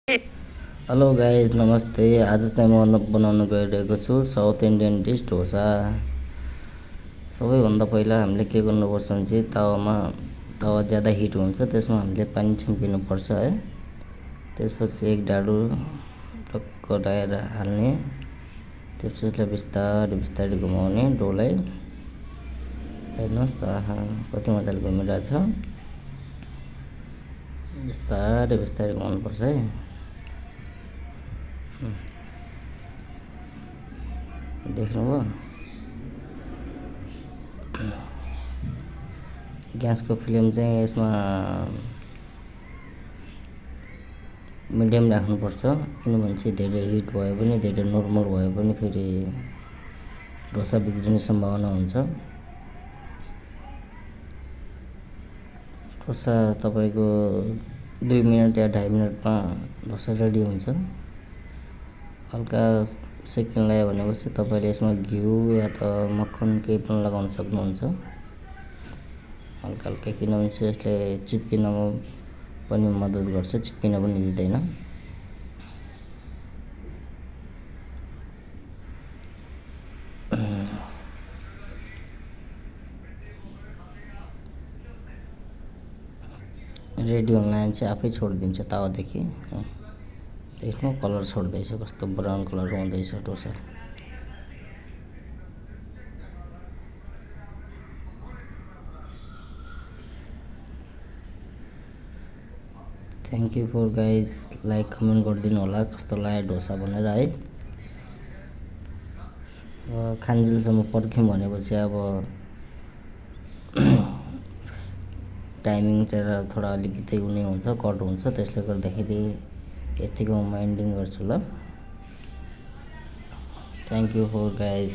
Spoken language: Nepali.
हेलो गाइज, नमस्ते। आज चाहिँ म बनाउन गइरहेको छु साउथ इन्डियन डिस डोसा। सबैभन्दा पहिला हामीले के गर्नुपर्छ भने चाहिँ तावा ज्यादा हिट हुन्छ, त्यसमा हामीले पानी छिम्किनुपर्छ है। त्यसपछि एक डाडु टक्क डाएर हाल्ने, त्यसपछि यसलाई बिस्तारै बिस्तारै घुमाउने डोलाई। हेर्नुहोस् त कति मजाले घुमिरहेछ। बिस्तारै बिस्तारै घुमाउनुपर्छ है। देख्नुभयो? ग्यासको फ्लेम चाहिँ यसमा मिडियम राख्नुपर्छ, किनभने चाहिँ धेरै हिट भयो भने, धेरै नर्मल भयो भने फेरि डोसा बिग्रिने सम्भावना हुन्छ। डोसा तपाईँको 2 मिनट या 2.5 मिनटमा डोसा रेडी हुन्छ। हल्का सेकिन लगायो भनेपछि तपाईँले यसमा घिउ या त मक्खन केही पनि लगाउन सक्नुहुन्छ हल्का हल्का, किनभने चाहिँ यसले चिप्किनमा पनि मद्दत गर्छ, चिप्किन पनि दिँदैन। रेडी हुन चाहिँ आफै छोडिदिन्छ तावादेखि। देख्नु कलर छोड्दैछ, कस्तो ब्राउन कलर हुँदैछ dosa. Thank you for guys, like comment गरिदिनु होला कस्तो लाग्यो डोसा भनेर है। खानजुलसम्म पर्ख्यौँ भनेपछि अब टाइमिङ चाहिँ थोडा अलिकति उनी हुन्छ, कट हुन्छ, त्यसले गर्दाखेरि यतिको म एन्डिङ गर्छु ल। Thank you for guys.